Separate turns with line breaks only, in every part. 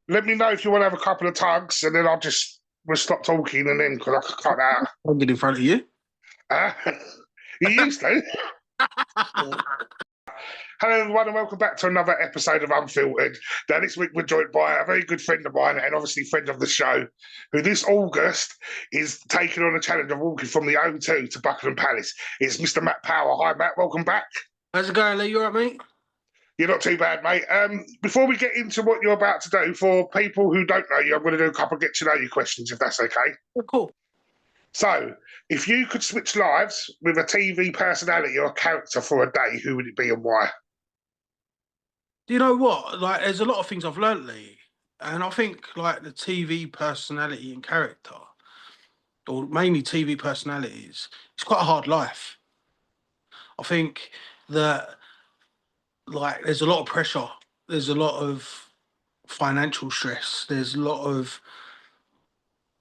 let me know if you want to have a couple of tugs, and then we'll stop talking, and then because I can cut that
I'll get in front of you.
out. You used to. Hello, everyone, and welcome back to another episode of Unfiltered. Now, this week we're joined by a very good friend of mine and obviously friend of the show, who this August is taking on the challenge of walking from the O2 to Buckingham Palace. It's Mr. Matt Power. Hi, Matt. Welcome back.
How's it going, Lee? You all right, mate?
You're not too bad, mate. Before we get into what you're about to do, for people who don't know you, I'm going to do a couple of get-to-know-you questions, if that's okay.
Yeah, cool.
So, if you could switch lives with a TV personality or character for a day, who would it be and why?
Do you know what? Like, there's a lot of things I've learnt, Lee. And I think, like, the TV personality and character, or mainly TV personalities, it's quite a hard life. I think that, like, there's a lot of pressure. There's a lot of financial stress. There's a lot of,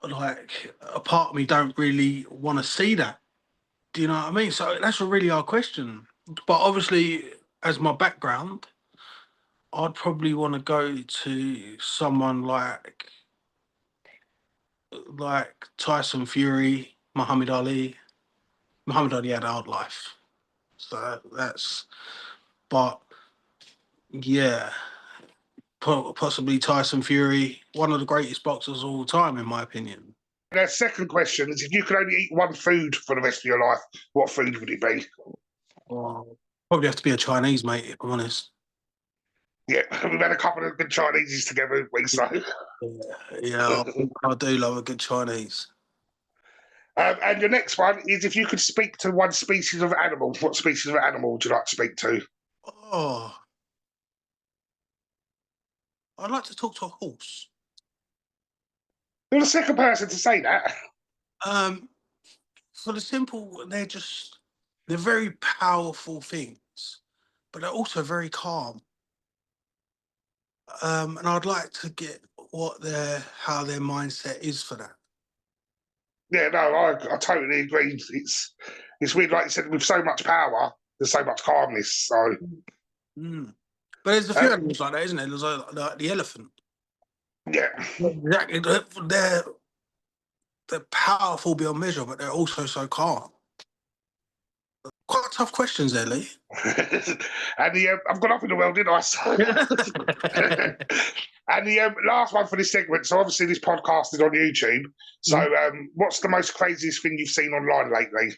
like, a part of me don't really want to see that. Do you know what I mean? So that's a really hard question. But obviously, as my background, I'd probably want to go to someone like Tyson Fury, Muhammad Ali. Muhammad Ali had a hard life, so that's. But yeah, possibly Tyson Fury, one of the greatest boxers of all time, in my opinion.
The second question is, if you could only eat one food for the rest of your life, what food would it be?
Well, probably have to be a Chinese, mate. If I'm honest.
Yeah, we've had a couple of good Chineses together, haven't we? So,
Yeah, I do love a good Chinese.
and your next one is, if you could speak to one species of animal, what species of animal would you like to speak to?
Oh, I'd like to talk to a horse.
You're the second person to say that.
Um, for the simple, they're very powerful things, but they're also very calm. And I'd like to get how their mindset is for that.
Yeah, no, I totally agree. It's weird, like you said, with so much power, there's so much calmness. So,
Mm. But there's a few animals like that, isn't there? There's like the elephant.
yeah,
Exactly. They're powerful beyond measure, but they're also so calm. Quite tough questions there, Lee.
and I've gone up in the world, didn't I? And the last one for this segment. So obviously this podcast is on YouTube. So what's the most craziest thing you've seen online lately?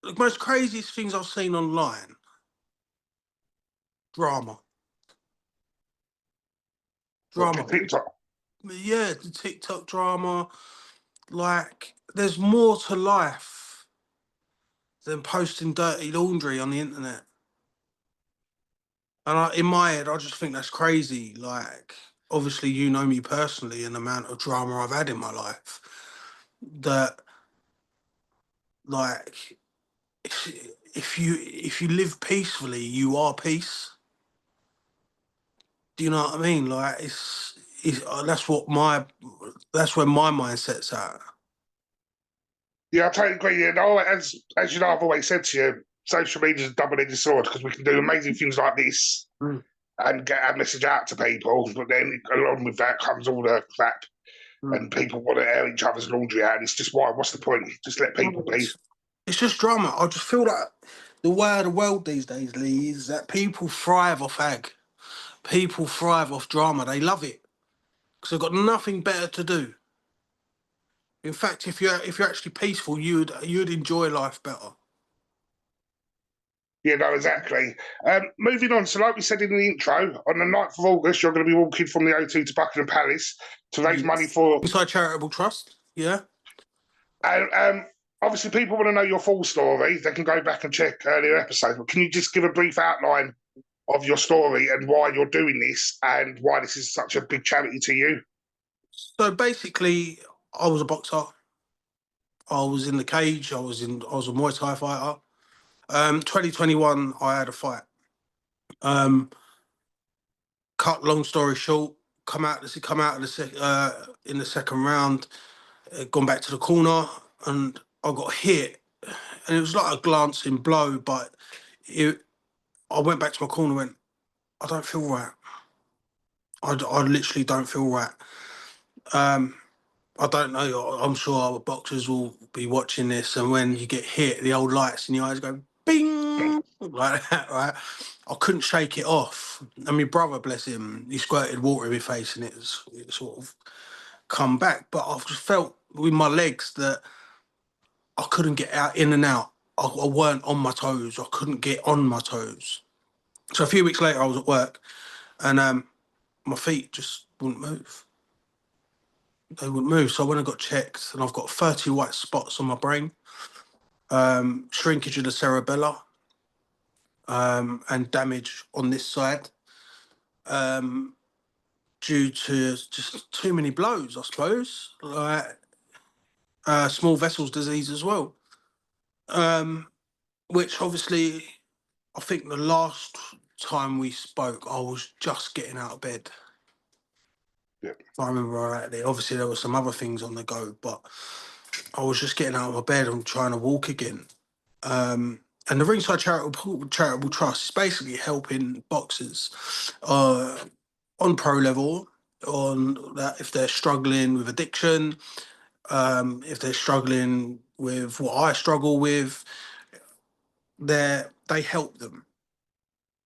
The most craziest things I've seen online. Drama.
TikTok.
Yeah, the TikTok drama. Like, there's more to life than posting dirty laundry on the internet. And in my head, I just think that's crazy. Like, obviously, you know me personally and the amount of drama I've had in my life. That, like, if you live peacefully, you are peace. Do you know what I mean? Like, that's where my mindset's at.
Yeah, I totally agree. And as you know, I've always said to you, social media is a double-edged sword, because we can do amazing things like this and get our message out to people, but then along with that comes all the crap, and people want to air each other's laundry out. And it's just, what's the point? Just let people be.
It's just drama. I just feel like the way of the world these days, Lee, is that people thrive off ag. People thrive off drama. They love it because they've got nothing better to do. In fact, if you're actually peaceful, you'd enjoy life better.
Yeah, no, exactly. Moving on, so like we said in the intro, on the 9th of August, you're going to be walking from the O2 to Buckingham Palace to raise money for...
Ringside Charitable Trust, yeah.
And obviously, people want to know your full story. They can go back and check earlier episodes. But can you just give a brief outline of your story and why you're doing this and why this is such a big charity to you?
So basically, I was a boxer. I was in the cage. I was a Muay Thai fighter. 2021, I had a fight. Cut long story short, come out of in the second round, gone back to the corner, and I got hit, and it was like a glancing blow, but I went back to my corner and went, I don't feel right. I literally don't feel right. Um, I don't know. I'm sure our boxers will be watching this, and when you get hit, the old lights in your eyes go bing like that, right? I couldn't shake it off. And my brother, bless him, he squirted water in my face, and it sort of come back. But I've just felt with my legs that I couldn't get out in and out. I weren't on my toes. I couldn't get on my toes. So a few weeks later, I was at work, and my feet just wouldn't move. They wouldn't move. So I went and got checked, and I've got 30 white spots on my brain, shrinkage of the cerebella, and damage on this side, um, due to just too many blows, I suppose. Like small vessels disease as well, which obviously I think the last time we spoke, I was just getting out of bed.
Yeah.
If I remember rightly, obviously there were some other things on the go, but I was just getting out of my bed and trying to walk again. And the Ringside Charitable Trust is basically helping boxers on pro level, on that if they're struggling with addiction, if they're struggling with what I struggle with, they help them,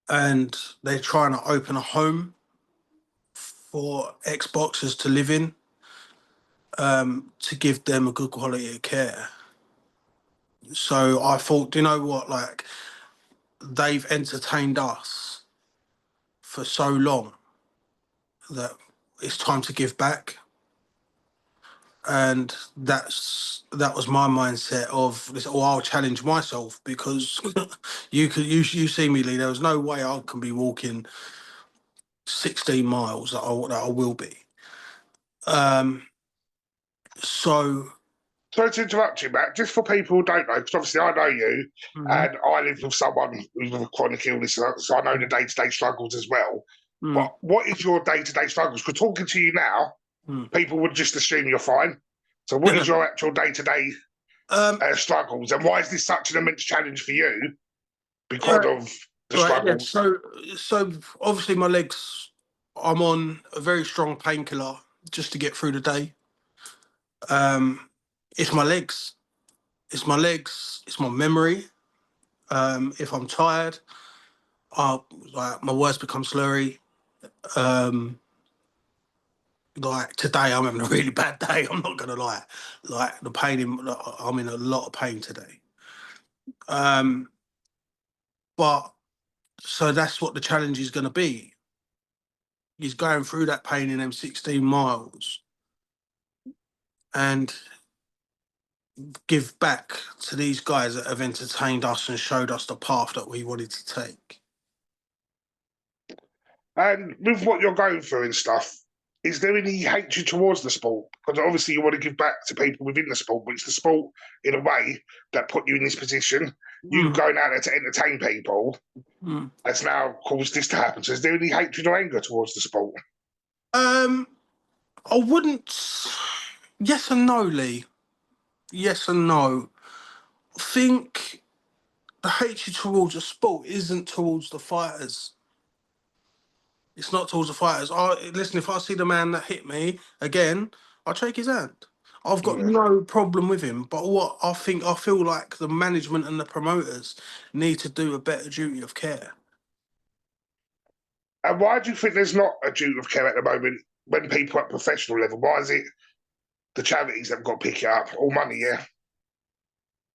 and they're trying to open a home for ex-boxers to live in, to give them a good quality of care. So I thought, you know what, like they've entertained us for so long that it's time to give back. And that was my mindset of this. Or I'll challenge myself, because you see me, Lee. There was no way I can be walking 16 miles that I will be. So
Sorry to interrupt you, Matt. Just for people who don't know, because obviously I know you,
mhm,
and I live with someone with a chronic illness, so I know the day-to-day struggles as well.
mm,
But what is your day-to-day struggles? Because talking to you now,
mm.
people would just assume you're fine. So what is your actual day-to-day
um,
struggles, and why is this such an immense challenge for you because
right,
of the
right, yeah.
struggles?
So obviously my legs. I'm on a very strong painkiller just to get through the day. Um, it's my legs. It's my legs. It's my memory. If I'm tired, like my words become slurry. Um, like today, I'm having a really bad day. I'm not gonna lie. Like the pain I'm in a lot of pain today. Um, but so that's what the challenge is going to be. He's going through that pain in them 16 miles and give back to these guys that have entertained us and showed us the path that we wanted to take.
And with what you're going through and stuff, is there any hatred towards the sport? Because obviously you want to give back to people within the sport, but it's the sport in a way that put you in this position. You
Mm,
going out there to entertain people
mm.
has now caused this to happen. So is there any hatred or anger towards the sport?
Um, I wouldn't. Yes and no, Lee. Yes and no. I think the hatred towards the sport isn't towards the fighters. It's not towards the fighters. Listen, if I see the man that hit me again, I'll shake his hand. I've got
Yeah.
no problem with him. But what I feel like the management and the promoters need to do a better duty of care.
And why do you think there's not a duty of care at the moment when people at professional level? Why is it the charities that have got to pick it up? All money, yeah.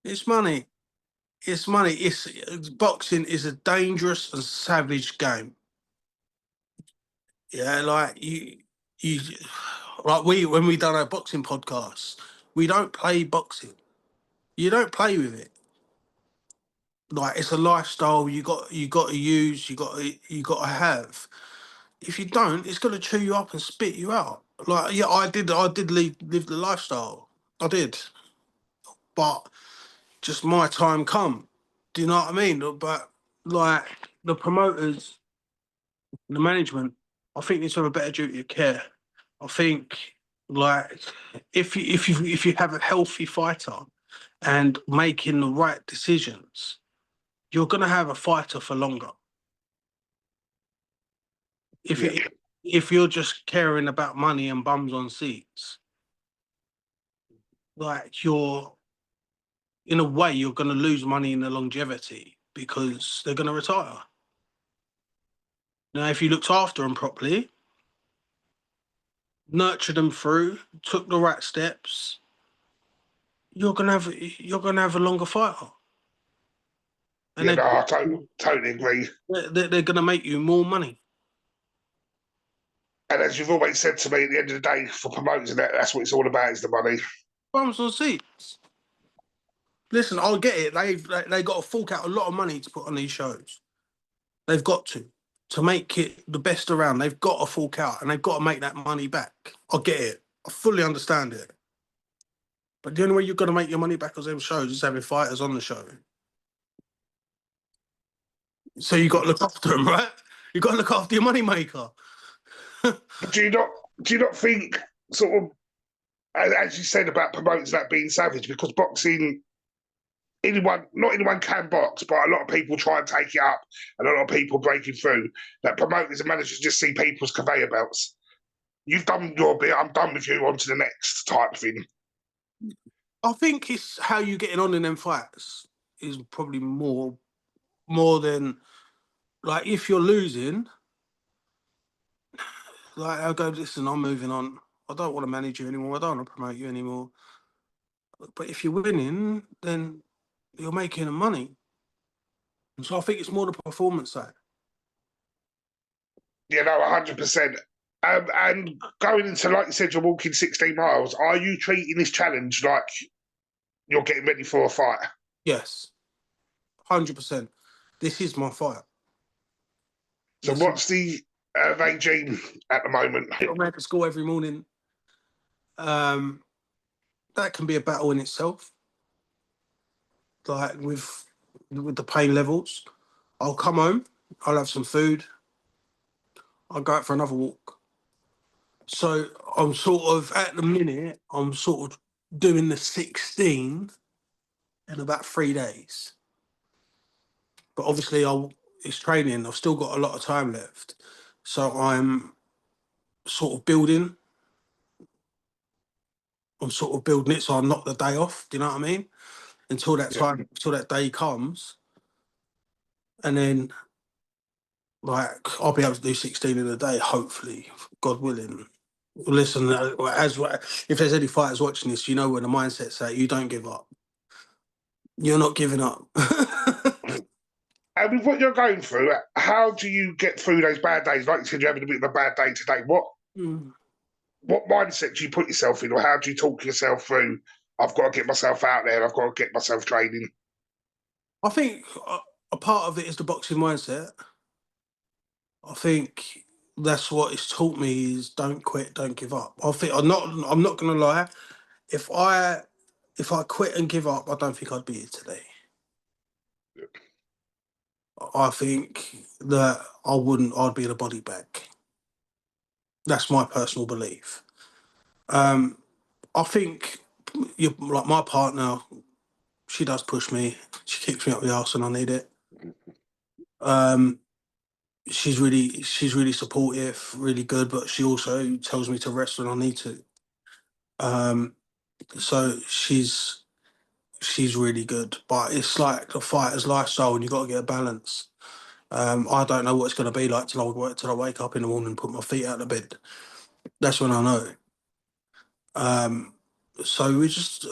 It's money. It's money. Boxing is a dangerous and savage game. Yeah, like you, like when we done our boxing podcast, we don't play boxing. You don't play with it. Like it's a lifestyle you got to use, you got to have. If you don't, it's gonna chew you up and spit you out. Like yeah, I did live the lifestyle. I did, but just my time come. Do you know what I mean? But like the promoters, the management, I think need to have a better duty of care. I think like if you have a healthy fighter and making the right decisions, you're gonna have a fighter for longer. If
Yeah.
if you're just caring about money and bums on seats, like you're in a way you're going to lose money in the longevity because they're going to retire. Now, if you looked after them properly, nurtured them through, took the right steps, you're gonna have a longer fighter, and
Yeah, no, I totally agree.
they're going to make you more money.
And as you've always said to me, at the end of the day, for promoters, that's what it's all about, is the money.
Bums on seats. Listen, I'll get it. They got to fork out a lot of money to put on these shows. They've got to make it the best around. They've got to fork out, and they've got to make that money back. I get it. I fully understand it. But the only way you're going to make your money back on them shows is having fighters on the show. So you got to look after them, right? You got to look after your money maker.
But do you not think sort of, as you said about promoters that being savage, because boxing, not anyone can box, but a lot of people try and take it up, and a lot of people breaking through. That promoters and managers just see people's conveyor belts. You've done your bit, I'm done with you, on to the next type thing.
I think it's how you getting on in them fights is probably more than like if you're losing. Like I'll go, listen, I'm moving on. I don't want to manage you anymore. I don't want to promote you anymore. But if you're winning, then you're making money. And so I think it's more the performance side.
You know, 100%. And going into, like you said, you're walking 16 miles. Are you treating this challenge like you're getting ready for a fight?
Yes, 100%. This is my fight.
So, what's the regime at the moment?
I'm going to school every morning. That can be a battle in itself. Like with the pain levels, I'll come home. I'll have some food. I'll go out for another walk. So I'm sort of at the minute. I'm sort of doing the 16 in about 3 days. But obviously, it's training. I've still got a lot of time left, so I'm sort of building. I'm sort of building it, so I'm not the day off. Do you know what I mean? Until that
Yeah.
time, until that day comes, and then like I'll be able to do 16 in a day, hopefully, God willing. Listen, if there's any fighters watching this, you know where the mindset's at. You don't give up. You're not giving up.
And with what you're going through, how do you get through those bad days? Like you said, you're having a bit of a bad day today.
Mm.
What mindset do you put yourself in, or how do you talk yourself through? I've got to get myself out there. I've got to get myself training.
I think a part of it is the boxing mindset. I think that's what it's taught me is don't quit, don't give up. I think I'm not gonna lie. If I quit and give up, I don't think I'd be here today. I think that I'd be in a body bag. That's my personal belief. I think you like my partner, she does push me. She kicks me up the arse when I need it. Um, she's really supportive, really good, but she also tells me to rest when I need to. Um, so she's really good, but it's like the fighter's lifestyle, and you got to get a balance. I don't know what it's going to be like till I wake up in the morning and put my feet out of bed. That's when I know. Um, so we just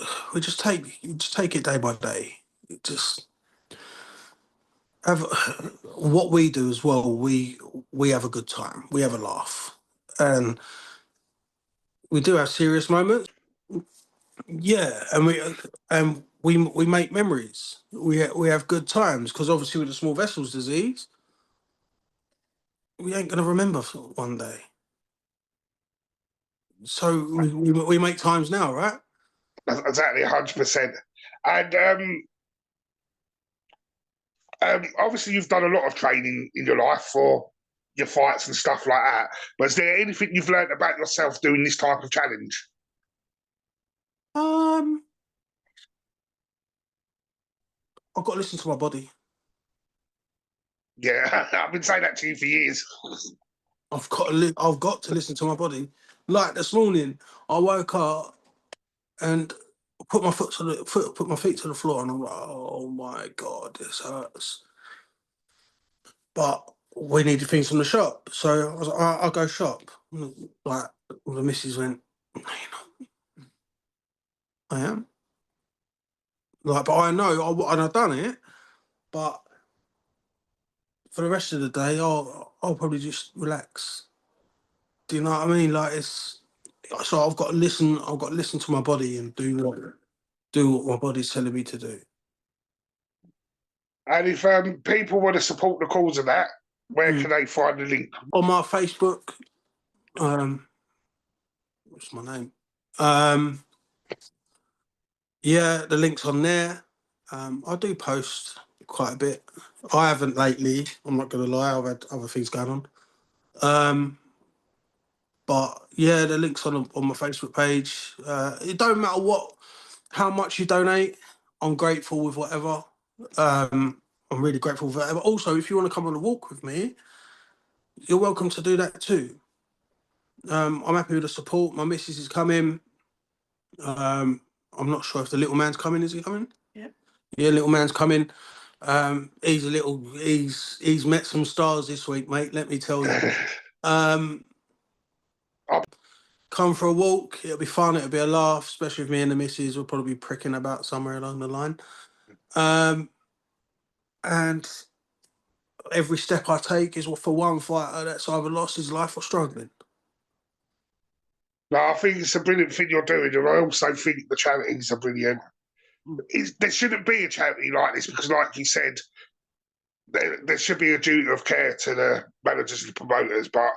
take it day by day. Just have what we do as well. We have a good time. We have a laugh, and we do have serious moments. Yeah, and we make memories. We have good times because obviously with the small vessels disease, we ain't gonna remember for one day. So we make times now, right?
Exactly, 100%. And obviously, you've done a lot of training in your life for your fights and stuff like that. But is there anything you've learned about yourself doing this type of challenge?
Um, I've got to listen to my body.
Yeah, I've been saying that to you for years.
I've got to listen to my body. Like this morning, I woke up and put my feet to the floor, and I'm like, oh my god, this hurts. But we needed things from the shop, so I was like, I'll go shop. Like the missus went, no, you're not. I am. Like, but I know, and I've done it. But for the rest of the day, I'll probably just relax. Do you know what I mean? Like it's so I've got to listen. I've got to listen to my body and do what my body's telling me to do.
And if people want to support the cause of that, where
Mm.
can they find the link?
On my Facebook, what's my name? Um, yeah, the link's on there. I do post quite a bit. I haven't lately. I'm not gonna lie. I've had other things going on. Um, but yeah, the link's on my Facebook page. It don't matter how much you donate. I'm grateful with whatever. I'm really grateful for that. But also, if you want to come on a walk with me, you're welcome to do that too. I'm happy with the support. My missus is coming. Um, I'm not sure if the little man's coming. Is he coming? Yeah. Yeah, little man's coming. He's met some stars this week, mate. Let me tell you. Um,
Oh,
come for a walk. It'll be fun. It'll be a laugh, especially with me and the missus. We'll probably be pricking about somewhere along the line. And every step I take is for one fighter that's either lost his life or struggling.
no, I think it's a brilliant thing you're doing, and I also think the charities are brilliant. There shouldn't be a charity like this because, like you said, there should be a duty of care to the managers and promoters. But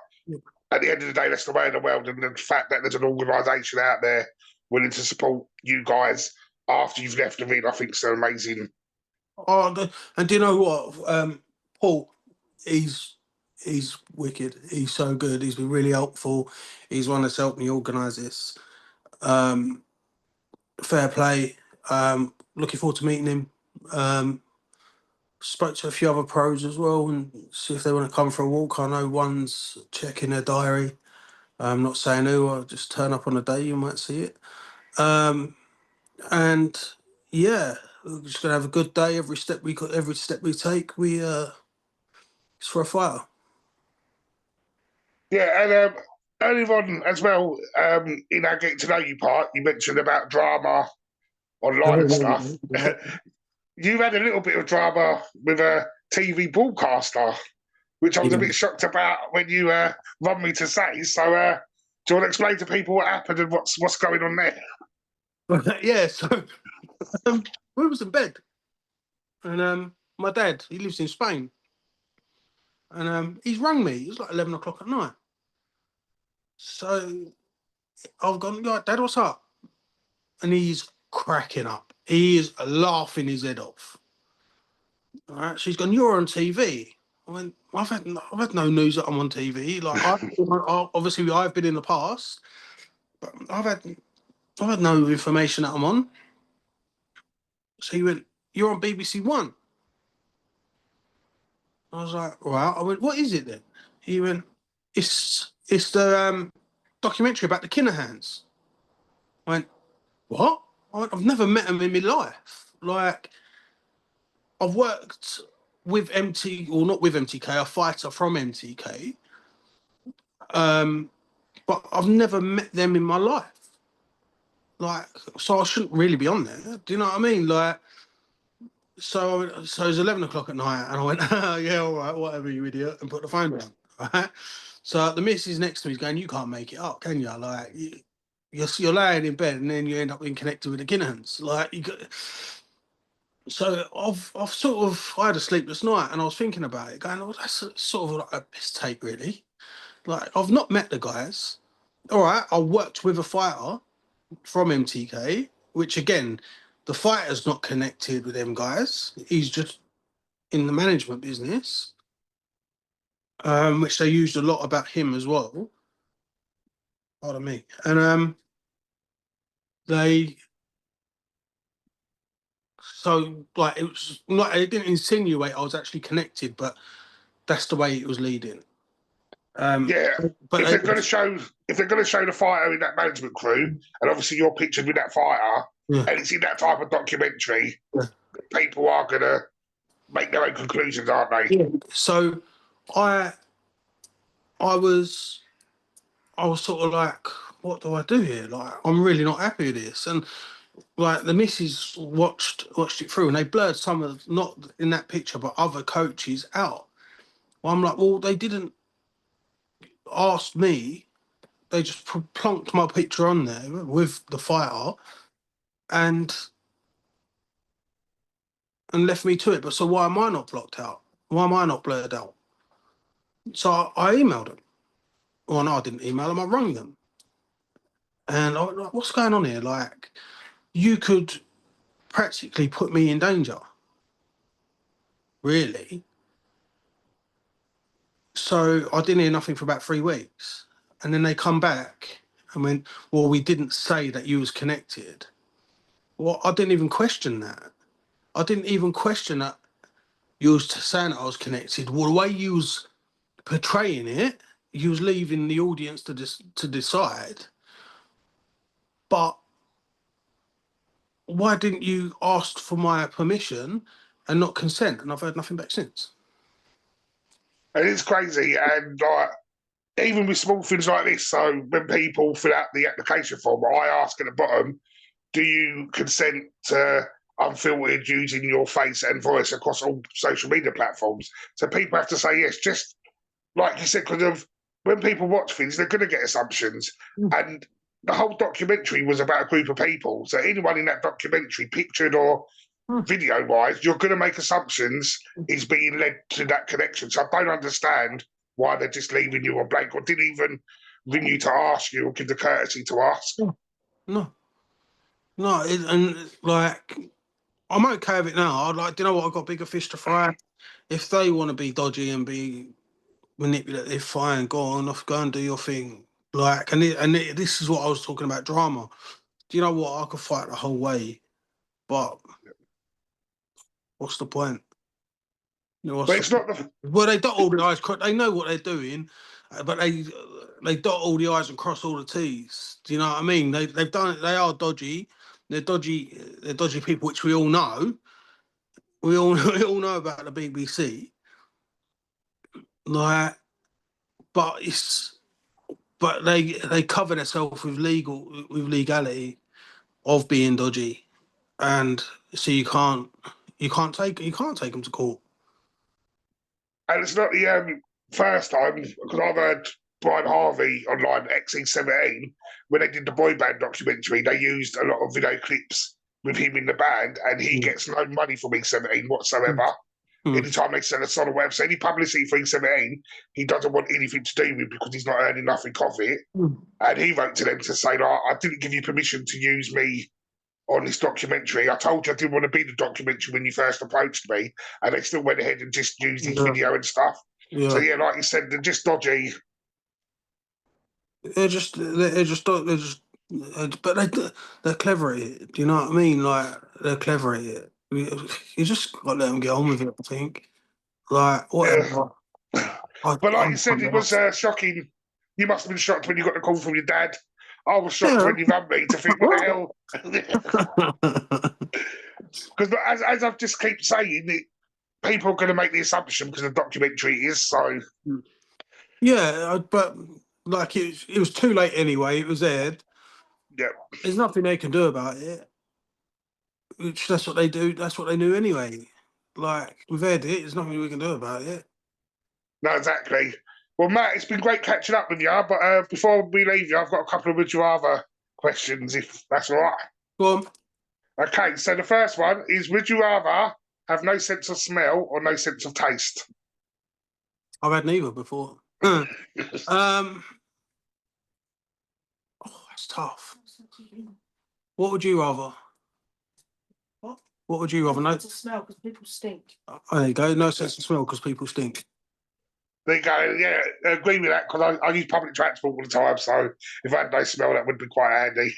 at the end of the day, that's the way of the world, and the fact that there's an organisation out there willing to support you guys after you've left the ring, I think is amazing.
And do you know what? Paul, he's he's wicked. He's so good. He's been really helpful. He's one that's helped me organise this. Um, fair play. Looking forward to meeting him. Spoke to a few other pros as well and see if they want to come for a walk. I know one's checking their diary. I'm not saying who. I'll just turn up on a day. You might see it. And yeah, we're just gonna have a good day. Every step we take, it's for a fighter.
Yeah, and earlier on as well, in our getting to know you part, you mentioned about drama online and stuff. You had a little bit of drama with a TV broadcaster, which I was a bit shocked about when you run me to say. So, do you want to explain to people what happened and what's going on there?
Yeah, so we was in bed, and my dad, he lives in Spain, and he's rung me. It was like 11 o'clock at night. So I've gone, yeah, Dad, what's up? And he's cracking up. He is laughing his head off. All right, so he's gone, you're on TV. I went, I've had no news that I'm on TV. Like, obviously I've been in the past, but I've had no information that I'm on. So he went, you're on BBC One. I was like, right. I went, what is it then? He went, it's the documentary about the Kinahans. I went, what? I went, I've never met him in my life. Like, I've worked with or not with MTK, a fighter from MTK, but I've never met them in my life. Like, so I shouldn't really be on there. Do you know what I mean? Like, so it's 11 o'clock at night, and I went, oh, yeah, all right, whatever, you idiot, and put the phone down. Right? So the missus next to me is going, you can't make it up, can you? Like, you're laying in bed, and then you end up being connected with the Kinahans. Like, you got. So I've sort of I had a sleepless night, and I was thinking about it, going, "Oh, that's sort of like a piss take, really." Like I've not met the guys. All right, I worked with a fighter from MTK, which again, the fighter's not connected with them guys. He's just in the management business, which they used a lot about him as well. Pardon me, and they so like it was like it didn't insinuate I was actually connected, but that's the way it was leading.
Yeah,
But
if they're going to show the fighter in that management crew, and obviously you're pictured with that fighter,
yeah,
and it's in that type of documentary,
yeah.
people are going to make their own conclusions, aren't they?
Yeah. So I was sort of like, what do I do here? Like, I'm really not happy with this. And like the missus watched it through, and they blurred some of, not in that picture, but other coaches out. Well, I'm like, well, they didn't ask me. They just plonked my picture on there with the fighter, and left me to it. But so why am I not blocked out? Why am I not blurred out? So I emailed them. Well, no, I didn't email them. I rang them, and I was like, what's going on here? Like, you could practically put me in danger, really. So I didn't hear nothing for about 3 weeks, and then they come back and went, well, we didn't say that you was connected. Well, I didn't even question that. I didn't even question that you was saying that I was connected. Well, the way you was portraying it, you was leaving the audience to decide. But why didn't you ask for my permission and not consent? And I've heard nothing back since.
And it's crazy, and like even with small things like this. So when people fill out the application form, I ask at the bottom, do you consent to unfiltered using your face and voice across all social media platforms? So people have to say yes, just like you said, because of when people watch things, they're going to get assumptions. And the whole documentary was about a group of people. So anyone in that documentary, pictured or video-wise, you're going to make assumptions is being led to that connection. So I don't understand why they're just leaving you on blank or didn't even ring you to ask you or give the courtesy to ask.
No, no, and like I'm okay with it now. I'd like, do you know what? I've got bigger fish to fry. If they want to be dodgy and be manipulative, fine, go on, off, go and do your thing. Like, this is what I was talking about, drama. Do you know what? I could fight the whole way, but what's the point? You know,
But it's not the
well, they dot all the I's. They know what they're doing, but they dot all the I's and cross all the T's. Do you know what I mean? They've done it. They are dodgy. They're dodgy. They're dodgy people, which we all know. We all we all know about the BBC. Like, but they cover themselves with legality of being dodgy, and so you can't take them to court.
and it's not the first time because I've heard Brian Harvey online XE17 when they did the boy band documentary. They used a lot of video clips with him in the band, and he gets no money from E17 whatsoever. Anytime they sell a song or whatever, so any publicity for E17, he doesn't want anything to do with because he's not earning nothing off it. And he wrote to them to say, I didn't give you permission to use me on this documentary. I told you I didn't want to be the documentary when you first approached me, and they still went ahead and just used his video and stuff. So yeah, like you said, they're just dodgy.
But they're clever at it. Do you know what I mean? Like, they're clever at it. You just got to let them get on with it, I think. Like, whatever.
But like you said, it was shocking. You must have been shocked when you got the call from your dad. I was shocked when you rang me to think, what the hell? Because as I've just keep saying, people are going to make the assumption because the documentary is so.
Yeah, but like it was too late anyway. It was aired.
Yeah.
There's nothing they can do about it. Which that's what they do. That's what they knew anyway. Like, we've aired it. There's nothing we can do about it.
No, exactly. Well, Matt, it's been great catching up with you. But before we leave you, I've got a couple of would you rather questions, if that's all right.
Go on.
Okay, so the first one is: would you rather have no sense of smell or no sense of taste?
I've had neither before. Oh, that's tough. What would you rather? What would you rather? No
sense of smell because people stink.
Oh, there you go. No sense of smell because people stink.
There you go. Yeah, I agree with that because I use public transport all the time. So if I had no smell, that would be quite handy.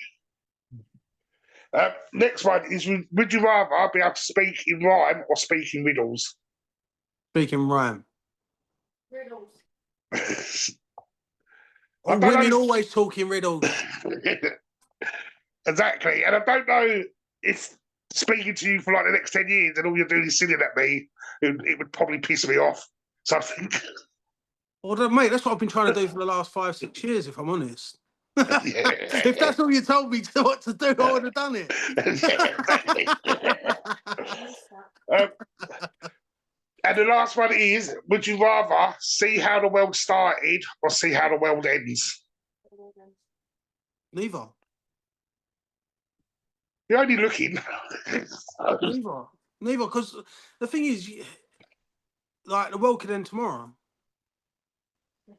Next one is: would you rather be able to speak in rhyme or speak in riddles?
Speaking rhyme.
Riddles.
I
Oh,
don't
women
know.
always talking riddles.
Exactly, and I don't know if speaking to you for like the next 10 years and all you're doing is singing at me, it would probably piss me off. So I think,
Well, mate, that's what I've been trying to do for the last 5-6 years, if I'm honest. If
yeah,
that's all you told me what to do, I would have done it.
yeah, exactly. um, and the last one is: would you rather see how the world started or see how the world ends?
Neither.
You're only looking.
Neither. Neither. Because the thing is, like, the world could end tomorrow. Do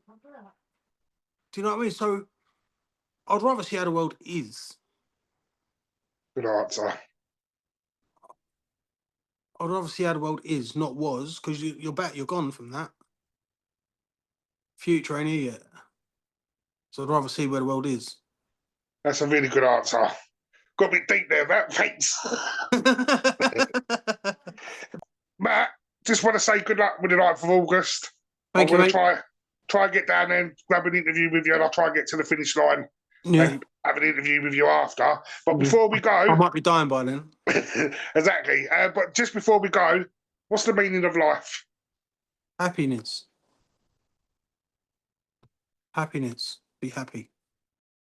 you know what I mean? So I'd rather see how the world is.
Good answer.
I'd rather see how the world is, not was, because you're back, you're gone from that. Future ain't here yet. So I'd rather see where the world is.
That's a really good answer. Got a bit deep there, Matt. Thanks. Matt, just want to say good luck with the 9th of August. I'm
Thank you,
going to
mate.
try and get down there and grab an interview with you, and I'll try and get to the finish line
Yeah.
and have an interview with you after. But before we
I
go,
might be dying by then.
exactly. But just before we go, what's the meaning of life?
Happiness. Happiness. Be happy.